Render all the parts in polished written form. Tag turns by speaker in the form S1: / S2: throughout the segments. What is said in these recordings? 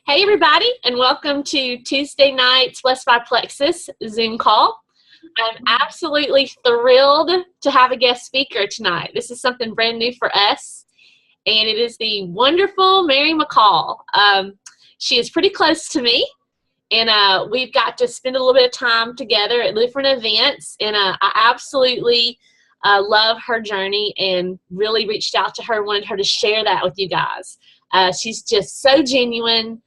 S1: Hey, everybody, and welcome to Tuesday night's Blessed by Plexus Zoom call. I'm absolutely thrilled to have a guest speaker tonight. This is something brand new for us, and it is the wonderful Mary McCall. She is pretty close to me, and we've got to spend a little bit of time together at different events, and I absolutely love her journey and really reached out to her, wanted her to share that with you guys. She's just so genuine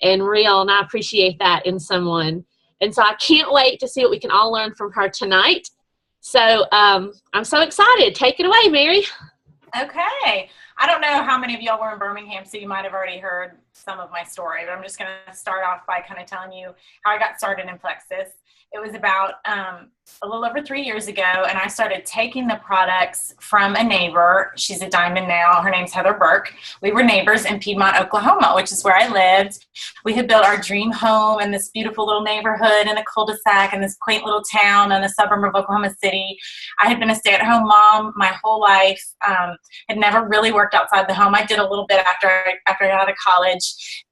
S1: and real, and I appreciate that in someone. And so I can't wait to see what we can all learn from her tonight. So I'm so excited. Take it away, Mary.
S2: Okay. I don't know how many of y'all were in Birmingham, so you might have already heard some of my story, but I'm just going to start off by kind of telling you how I got started in Plexus. It was about a little over 3 years ago, and I started taking the products from a neighbor. She's a diamond now. Her name's Heather Burke. We were neighbors in Piedmont, Oklahoma, which is where I lived. We had built our dream home in this beautiful little neighborhood in a cul-de-sac in this quaint little town in a suburb of Oklahoma City. I had been a stay-at-home mom my whole life. Had never really worked outside the home. I did a little bit after I got out of college,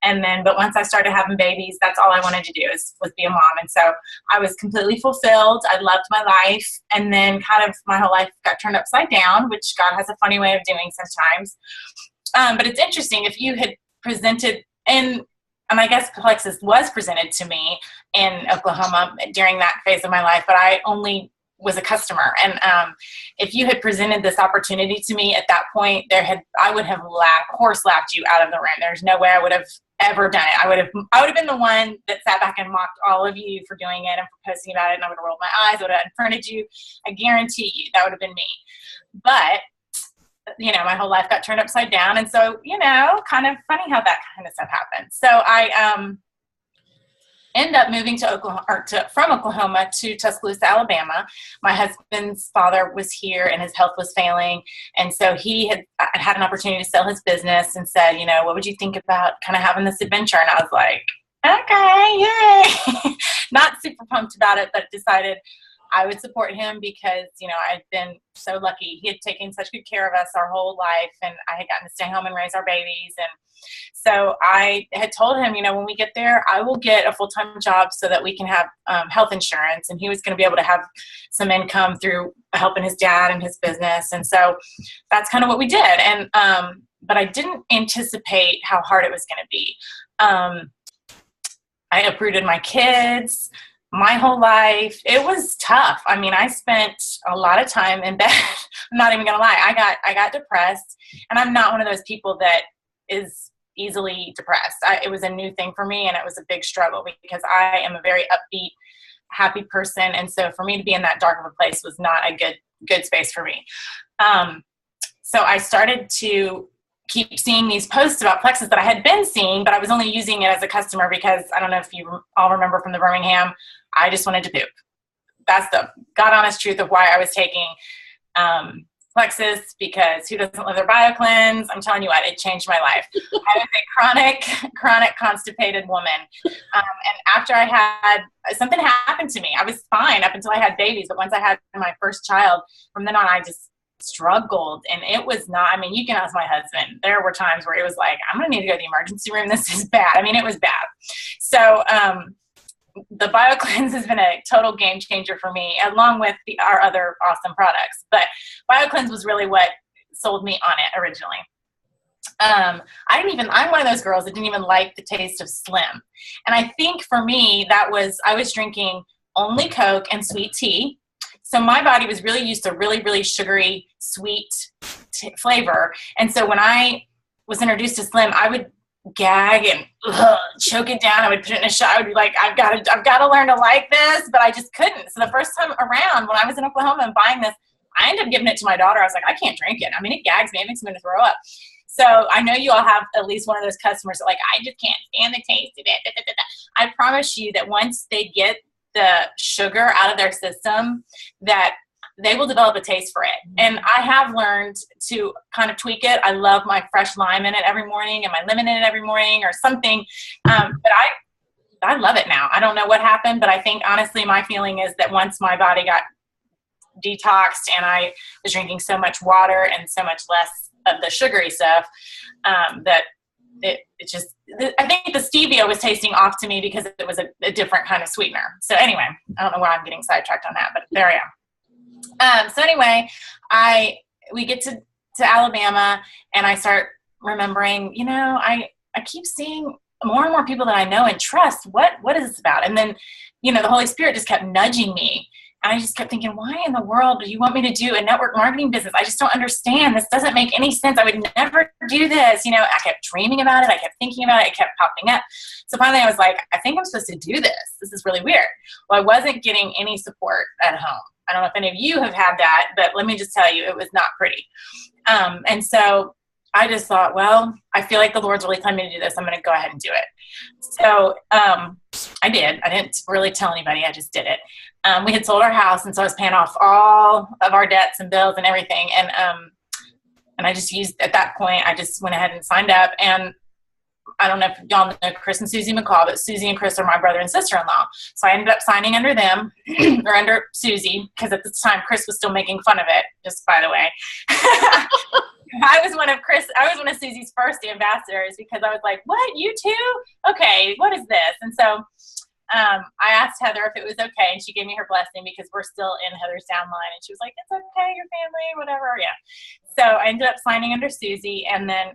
S2: but once I started having babies, that's all I wanted to do was be a mom. And so I was completely fulfilled. I loved my life, and then kind of my whole life got turned upside down, which God has a funny way of doing sometimes. But it's interesting, if you had presented and I guess Plexus was presented to me in Oklahoma during that phase of my life, but I only was a customer. And if you had presented this opportunity to me at that point, I would have horse laughed you out of the room. There's no way I would have ever done it. I would have been the one that sat back and mocked all of you for doing it and for posting about it, and I would have rolled my eyes. I would have confronted you. I guarantee you that would have been me. But my whole life got turned upside down, and so kind of funny how that kind of stuff happens. So I end up moving from Oklahoma to Tuscaloosa, Alabama. My husband's father was here and his health was failing. And so he had an opportunity to sell his business and said, what would you think about kind of having this adventure? And I was like, okay, yay. Not super pumped about it, but decided I would support him because, I'd been so lucky. He had taken such good care of us our whole life, and I had gotten to stay home and raise our babies. And so I had told him, when we get there, I will get a full-time job so that we can have health insurance. And he was going to be able to have some income through helping his dad and his business. And so that's kind of what we did. And but I didn't anticipate how hard it was going to be. I uprooted my kids. My whole life, it was tough. I mean, I spent a lot of time in bed. I'm not even gonna lie. I got depressed, and I'm not one of those people that is easily depressed. It was a new thing for me, and it was a big struggle because I am a very upbeat, happy person, and so for me to be in that dark of a place was not a good space for me. So I started to keep seeing these posts about Plexus that I had been seeing, but I was only using it as a customer because I don't know if you all remember from the Birmingham, I just wanted to poop. That's the God honest truth of why I was taking Plexus, because who doesn't love their BioCleanse? I'm telling you what, it changed my life. I was a chronic constipated woman. And after I had, something happened to me. I was fine up until I had babies, but once I had my first child, from then on I just struggled, and it was not, you can ask my husband. There were times where it was like, I'm gonna need to go to the emergency room. This is bad. It was bad. So the BioCleanse has been a total game changer for me, along with our other awesome products. But BioCleanse was really what sold me on it originally. I'm one of those girls that didn't even like the taste of Slim. And I think for me, I was drinking only Coke and sweet tea. So my body was really used to really, really sugary, sweet flavor. And so when I was introduced to Slim, I would gag and choke it down. I would put it in a shot. I would be like, I've got to learn to like this, but I just couldn't. So the first time around when I was in Oklahoma and buying this, I ended up giving it to my daughter. I was like, I can't drink it. It gags me. It makes me want to throw up. So I know you all have at least one of those customers that I just can't stand the taste of it. I promise you that once they get the sugar out of their system, that they will develop a taste for it. And I have learned to kind of tweak it. I love my fresh lime in it every morning and my lemon in it every morning or something. But I love it now. I don't know what happened, but I think honestly my feeling is that once my body got detoxed and I was drinking so much water and so much less of the sugary stuff, that I think the stevia was tasting off to me because it was a different kind of sweetener. So anyway, I don't know why I'm getting sidetracked on that, but there I am. So anyway, we get to Alabama, and I start remembering, I keep seeing more and more people that I know and trust. What is this about? And then, the Holy Spirit just kept nudging me. And I just kept thinking, why in the world do you want me to do a network marketing business? I just don't understand. This doesn't make any sense. I would never do this. I kept dreaming about it. I kept thinking about it. It kept popping up. So finally I was like, I think I'm supposed to do this. This is really weird. Well, I wasn't getting any support at home. I don't know if any of you have had that, but let me just tell you, it was not pretty. And so I just thought, well, I feel like the Lord's really telling me to do this. I'm going to go ahead and do it. So I did. I didn't really tell anybody. I just did it. We had sold our house, and so I was paying off all of our debts and bills and everything. And I just at that point, I just went ahead and signed up. And I don't know if y'all know Chris and Susie McCall, but Susie and Chris are my brother and sister-in-law. So I ended up signing under them or under Susie, because at this time Chris was still making fun of it, just by the way. I was one of Susie's first ambassadors, because I was like, what, you too? Okay, what is this? And so I asked Heather if it was okay, and she gave me her blessing, because we're still in Heather's downline, and she was like, it's okay, your family, whatever, yeah. So I ended up signing under Susie, and then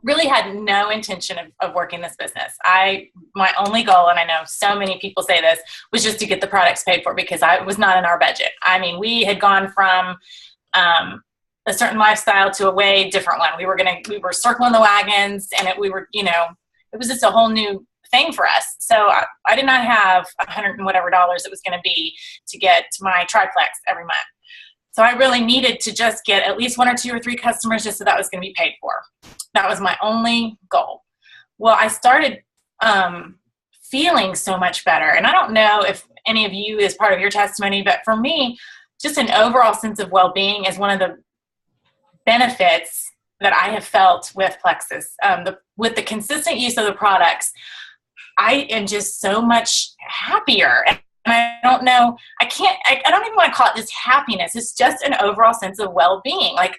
S2: really had no intention of working this business. My only goal, and I know so many people say this, was just to get the products paid for, because it was not in our budget. I mean, we had gone from a certain lifestyle to a way different one. We were circling the wagons, and it was just a whole new thing for us. So I did not have $100 and whatever it was going to be to get my triplex every month. So I really needed to just get at least 1 or 2 or 3 customers, just so that was going to be paid for. That was my only goal. Well, I started feeling so much better. And I don't know if any of you is part of your testimony, but for me, just an overall sense of well-being is one of the benefits that I have felt with Plexus. With the consistent use of the products, I am just so much happier. And I don't know, I don't even want to call it just happiness. It's just an overall sense of well-being. Like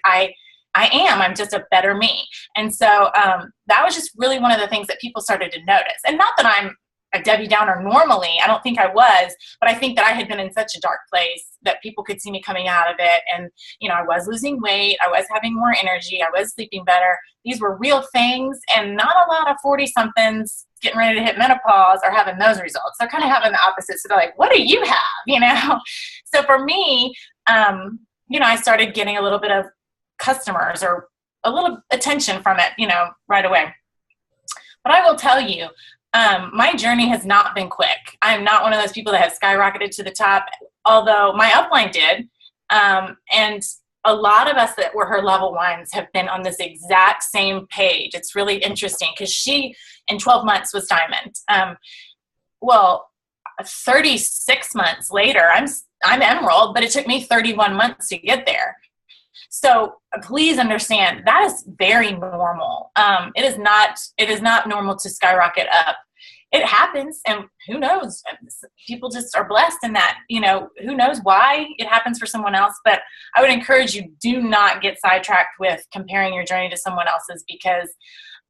S2: I'm just a better me. And so that was just really one of the things that people started to notice. And not that I'm a Debbie Downer normally, I don't think I was, but I think that I had been in such a dark place that people could see me coming out of it. And, I was losing weight. I was having more energy. I was sleeping better. These were real things, and not a lot of 40-somethings getting ready to hit menopause are having those results. They're kind of having the opposite. So they're like, what do you have? So for me, I started getting a little bit of customers or a little attention from it, right away. But I will tell you, my journey has not been quick. I'm not one of those people that has skyrocketed to the top, although my upline did. And a lot of us that were her level ones have been on this exact same page. It's really interesting, because she, in 12 months, was diamond. 36 months later, I'm emerald, but it took me 31 months to get there. So please understand, that is very normal. It is not normal to skyrocket up. It happens, and who knows? People just are blessed in that, who knows why it happens for someone else. But I would encourage you, do not get sidetracked with comparing your journey to someone else's, because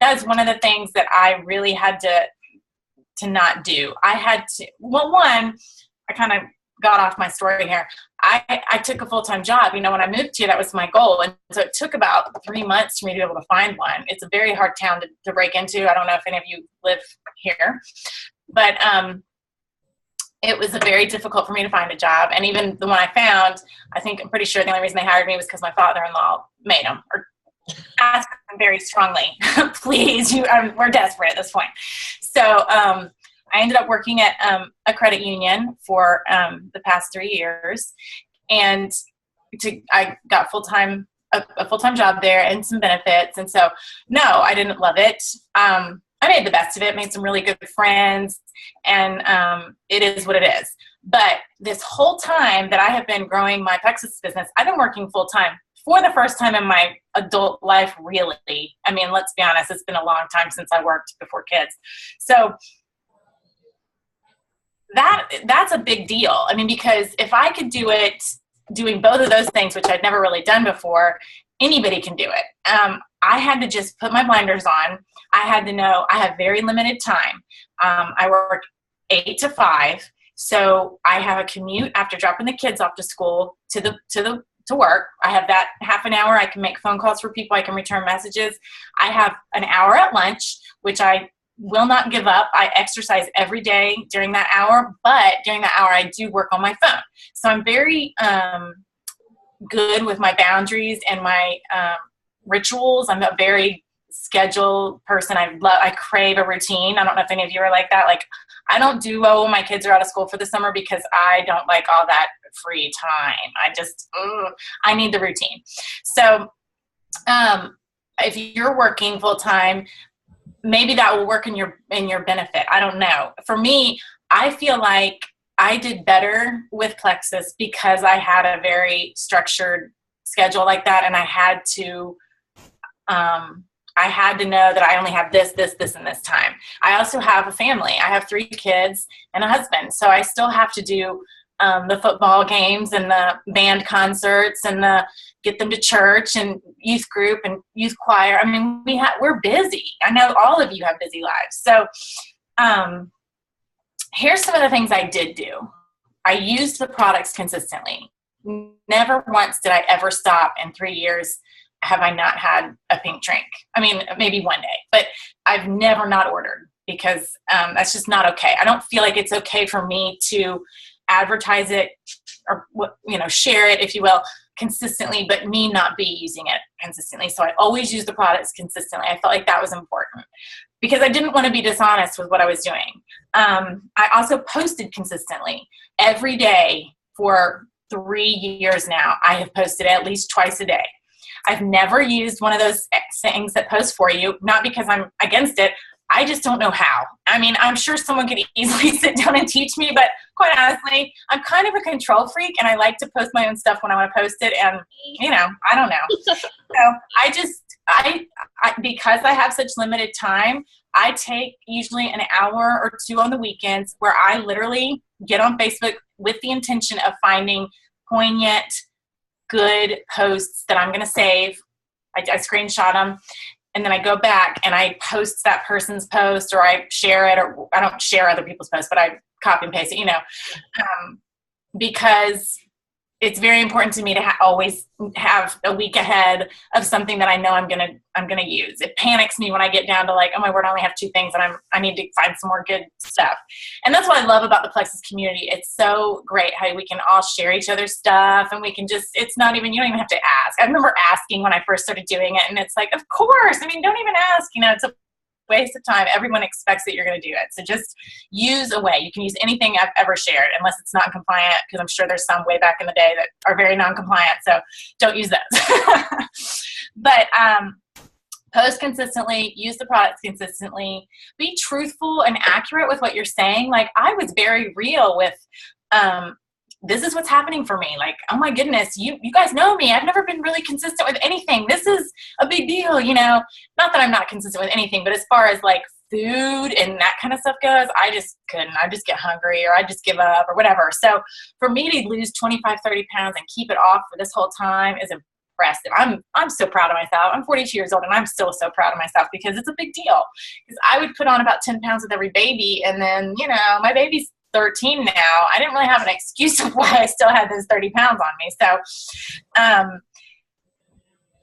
S2: that is one of the things that I really had to not do. I had to, I kind of got off my story here. I took a full-time job. When I moved here, that was my goal. And so it took about 3 months for me to be able to find one. It's a very hard town to break into. I don't know if any of you live here, but it was very difficult for me to find a job. And even the one I found, I'm pretty sure the only reason they hired me was because my father-in-law made them, or asked them very strongly, please, we're desperate at this point. So I ended up working at a credit union for the past 3 years, and I got a full-time job there and some benefits. And so, no, I didn't love it. I made the best of it, made some really good friends, and it is what it is. But this whole time that I have been growing my Plexus business, I've been working full-time for the first time in my adult life, really. I mean, let's be honest, it's been a long time since I worked before kids. So that's a big deal. I mean, because if I could do it doing both of those things, which I'd never really done before, anybody can do it. I had to just put my blinders on. I had to know I have very limited time. I work 8 to 5. So I have a commute after dropping the kids off to school to work. I have that half an hour. I can make phone calls for people. I can return messages. I have an hour at lunch, which I will not give up. I exercise every day during that hour, but during that hour, I do work on my phone. So I'm very good with my boundaries and my rituals. I'm a very scheduled person. I crave a routine. I don't know if any of you are like that. Like, I don't do well when my kids are out of school for the summer because I don't like all that free time. I need the routine. So if you're working full time, maybe that will work in your benefit. I don't know. For me, I feel like I did better with Plexus because I had a very structured schedule like that, and I had to know that I only have this, and this time. I also have a family. I have 3 kids and a husband, so I still have to do the football games and the band concerts and get them to church and youth group and youth choir. I mean, we're busy. I know all of you have busy lives. So here's some of the things I did do. I used the products consistently. Never once did I ever stop in 3 years have I not had a pink drink. I mean, maybe one day, but I've never not ordered because that's just not okay. I don't feel like it's okay for me to advertise it or, share it, if you will, consistently, but me not be using it consistently. So I always use the products consistently. I felt like that was important because I didn't want to be dishonest with what I was doing. I also posted consistently every day for 3 years now. I have posted at least twice a day. I've never used one of those things that post for you, not because I'm against it. I just don't know how. I mean, I'm sure someone could easily sit down and teach me, but quite honestly, I'm kind of a control freak and I like to post my own stuff when I want to post it. And, I don't know. So because I have such limited time, I take usually an hour or 2 on the weekends where I literally get on Facebook with the intention of finding poignant, good posts that I'm going to save. I screenshot them. And then I go back and I post that person's post, or I share it, or I don't share other people's posts, but I copy and paste it, because it's very important to me to always have a week ahead of something that I know I'm gonna use. It panics me when I get down to like, oh my word, I only have 2 things and I need to find some more good stuff. And that's what I love about the Plexus community. It's so great how we can all share each other's stuff, and we can just, you don't even have to ask. I remember asking when I first started doing it, and it's like, of course, don't even ask, it's a waste of time. Everyone expects that you're going to do it. So just use away. You can use anything I've ever shared, unless it's not compliant, because I'm sure there's some way back in the day that are very non-compliant. So don't use those. But post consistently, use the products consistently, be truthful and accurate with what you're saying. Like, I was very real with, this is what's happening for me. Like, oh my goodness, you guys know me. I've never been really consistent with anything. This is a big deal, Not that I'm not consistent with anything, but as far as like food and that kind of stuff goes, I just couldn't. I just get hungry, or I just give up, or whatever. So for me to lose 25, 30 pounds and keep it off for this whole time is impressive. I'm so proud of myself. I'm 42 years old and I'm still so proud of myself because it's a big deal. Because I would put on about 10 pounds with every baby, and then, my baby's 13 now. I didn't really have an excuse of why I still had those 30 pounds on me. So,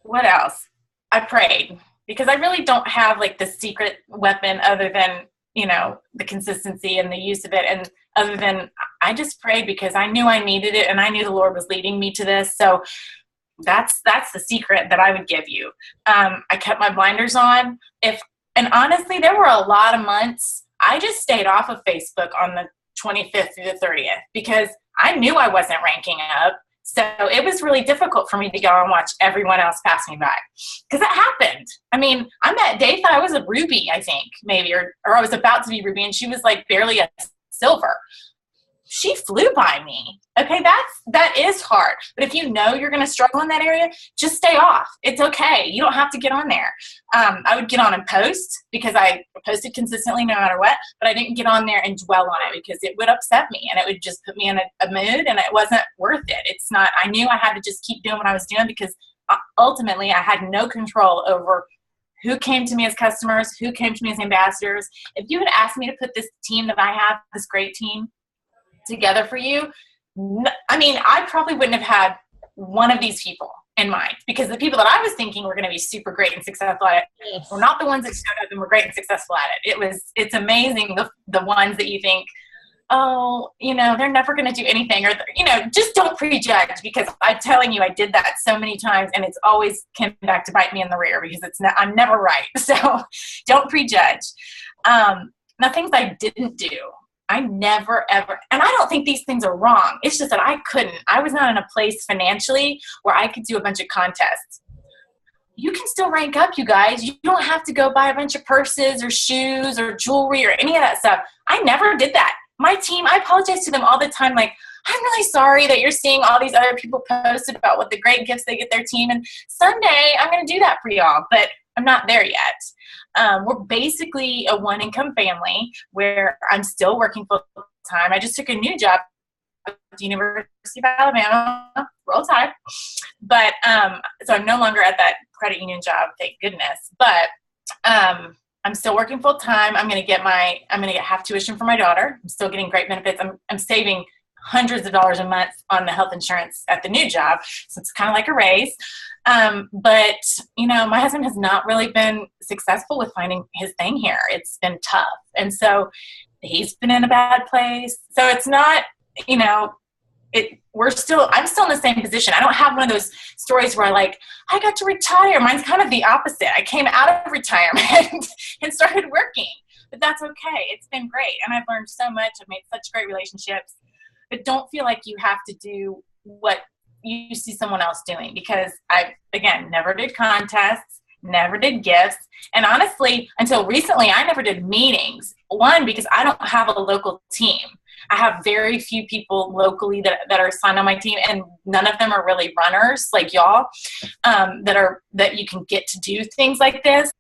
S2: what else? I prayed, because I really don't have like the secret weapon other than, the consistency and the use of it. And other than, I just prayed because I knew I needed it, and I knew the Lord was leading me to this. So that's the secret that I would give you. I kept my blinders on. And honestly, there were a lot of months I just stayed off of Facebook on the 25th through the 30th because I knew I wasn't ranking up. So it was really difficult for me to go and watch everyone else pass me by, because it happened. I mean, I met Dave, I was a Ruby, I think, maybe, or I was about to be Ruby, and she was like barely a silver. She flew by me. Okay, that is hard. But if you know you're going to struggle in that area, just stay off. It's okay. You don't have to get on there. I would get on and post because I posted consistently no matter what, but I didn't get on there and dwell on it because it would upset me and it would just put me in a mood, and it wasn't worth it. I knew I had to just keep doing what I was doing because ultimately I had no control over who came to me as customers, who came to me as ambassadors. If you had asked me to put this team that I have, this great team, together for you, I mean, I probably wouldn't have had one of these people in mind, because the people that I was thinking were going to be super great and successful at it were not the ones that showed up and were great and successful at it. It's amazing the ones that you think, oh, you know, they're never going to do anything, or, you know, just don't prejudge, because I'm telling you, I did that so many times and it's always came back to bite me in the rear, because I'm never right. So don't prejudge. Now, things I didn't do, I never, ever, and I don't think these things are wrong. It's just that I was not in a place financially where I could do a bunch of contests. You can still rank up, you guys. You don't have to go buy a bunch of purses or shoes or jewelry or any of that stuff. I never did that. My team, I apologize to them all the time. Like, I'm really sorry that you're seeing all these other people post about what the great gifts they get their team. And someday I'm going to do that for y'all, but I'm not there yet. We're basically a one-income family where I'm still working full-time. I just took a new job at the University of Alabama, Roll Tide. But so I'm no longer at that credit union job, thank goodness. But I'm still working full time. I'm gonna get half tuition for my daughter. I'm still getting great benefits. I'm saving hundreds of dollars a month on the health insurance at the new job, so it's kind of like a raise. But you know, my husband has not really been successful with finding his thing here. It's been tough, and so he's been in a bad place. So it's not, you know, I'm still in the same position. I don't have one of those stories where I got to retire. Mine's kind of the opposite. I came out of retirement and started working, but that's okay. It's been great. And I've learned so much. I've made such great relationships, but don't feel like you have to do what you see someone else doing, because I, again, never did contests, never did gifts. And honestly, until recently, I never did meetings. One, because I don't have a local team. I have very few people locally that are assigned on my team, and none of them are really runners like y'all, that you can get to do things like this.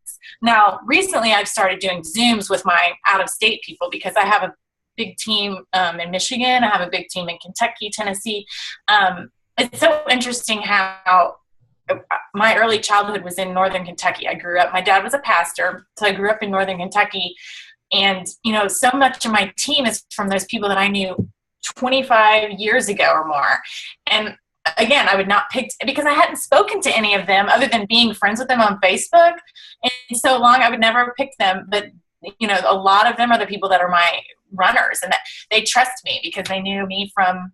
S2: Now, recently I've started doing Zooms with my out-of-state people, because I have a big team in Michigan. I have a big team in Kentucky, Tennessee. It's so interesting how my early childhood was in Northern Kentucky. My dad was a pastor, so I grew up in Northern Kentucky. And, you know, so much of my team is from those people that I knew 25 years ago or more. And again, I would not pick, because I hadn't spoken to any of them other than being friends with them on Facebook. And so long, I would never have picked them. But, you know, a lot of them are the people that are my runners, and that they trust me because they knew me from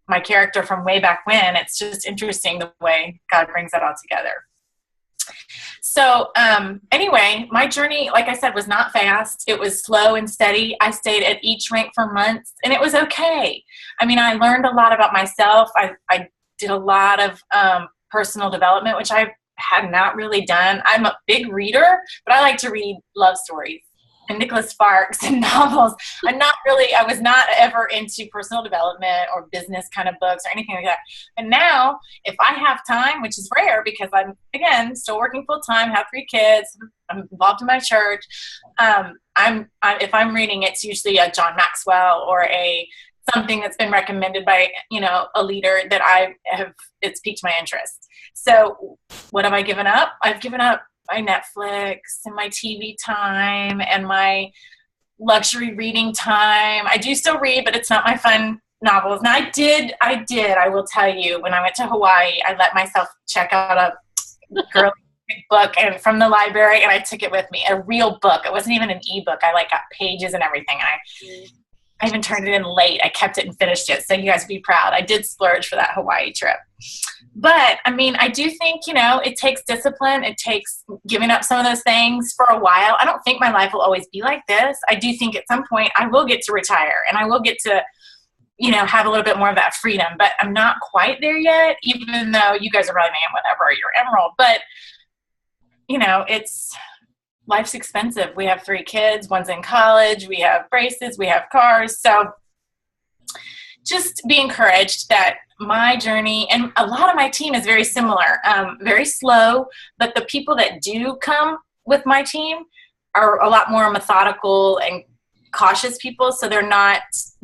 S2: my character from way back when. It's just interesting the way God brings that all together. So anyway, my journey, like I said, was not fast. It was slow and steady. I stayed at each rank for months, and it was okay. I mean, I learned a lot about myself. I did a lot of personal development, which I had not really done. I'm a big reader, but I like to read love stories and Nicholas Sparks and novels. I was not ever into personal development or business kind of books or anything like that. And now, if I have time, which is rare because I'm, again, still working full time, have 3 kids, I'm involved in my church. If I'm reading, it's usually a John Maxwell or something that's been recommended by, you know, a leader that it's piqued my interest. So what have I given up? I've given up my Netflix and my TV time and my luxury reading time. I do still read, but it's not my fun novels. Now I will tell you, when I went to Hawaii, I let myself check out a girly book and from the library, and I took it with me, a real book. It wasn't even an ebook. I got pages and everything. And I even turned it in late. I kept it and finished it. So you guys be proud. I did splurge for that Hawaii trip. But, I mean, I do think, you know, it takes discipline. It takes giving up some of those things for a while. I don't think my life will always be like this. I do think at some point I will get to retire and I will get to, you know, have a little bit more of that freedom. But I'm not quite there yet, even though you guys are probably saying, whatever, you're Emerald. But, you know, life's expensive. We have 3 kids. One's in college. We have braces. We have cars. So just be encouraged that my journey, and a lot of my team is very similar, very slow, but the people that do come with my team are a lot more methodical and cautious people, so they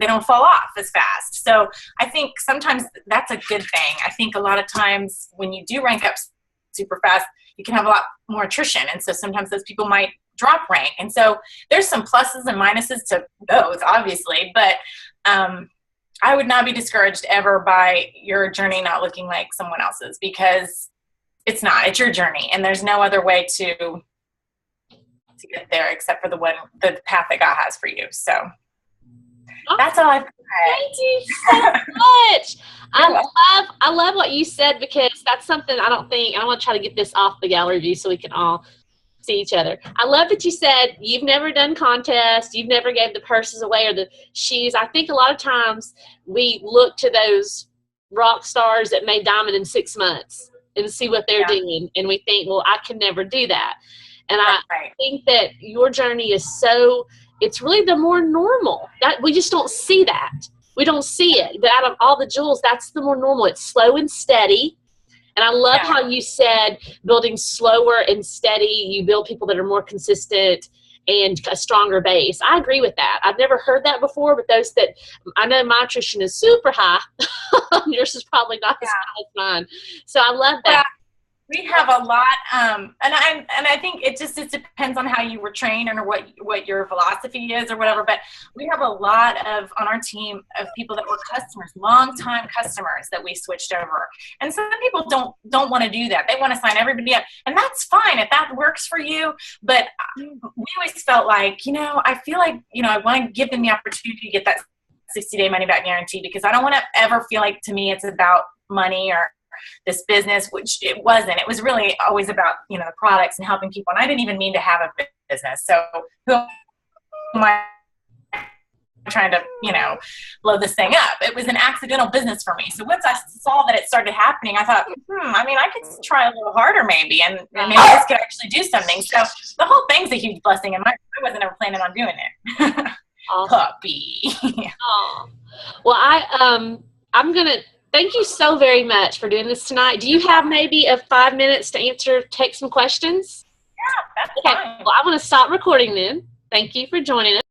S2: don't fall off as fast. So I think sometimes that's a good thing. I think a lot of times when you do rank up super fast, you can have a lot more attrition. And so sometimes those people might drop rank. And so there's some pluses and minuses to both, obviously, but I would not be discouraged ever by your journey not looking like someone else's, because it's not. It's your journey, and there's no other way to get there except for the path that God has for you. So that's all I've got.
S1: Thank you so much. I love what you said, because that's something I want to try to get this off the gallery view so we can all see each other. I love that you said you've never done contests, you've never gave the purses away or the shoes. I think a lot of times we look to those rock stars that made diamond in 6 months and see what they're doing, and we think, well, I can never do that. And I think that your journey is it's really the more normal. That we just don't see that. We don't see it. But out of all the jewels, that's the more normal. It's slow and steady. And I love how you said building slower and steady, you build people that are more consistent and a stronger base. I agree with that. I've never heard that before, but I know my attrition is super high. Yours is probably not as high as mine. So I love that.
S2: We have a lot, and I think it depends on how you were trained or what your philosophy is or whatever. But we have a lot on our team of people that were customers, long-time customers that we switched over. And some people don't want to do that. They want to sign everybody up, and that's fine if that works for you. But we always felt like, I feel like, I want to give them the opportunity to get that 60-day money-back guarantee, because I don't want to ever feel like, to me, it's about money or this business, which it wasn't. It was really always about, the products and helping people. And I didn't even mean to have a business. So who am I trying to, blow this thing up? It was an accidental business for me. So once I saw that it started happening, I thought, I could try a little harder maybe, and maybe this could actually do something. So the whole thing's a huge blessing in my life. I wasn't ever planning on doing it.
S1: Awesome.
S2: Puppy.
S1: Well, I'm going to thank you so very much for doing this tonight. Do you have maybe 5 minutes to take some questions?
S2: Yeah, that's fine.
S1: Well, I'm going to stop recording then. Thank you for joining us.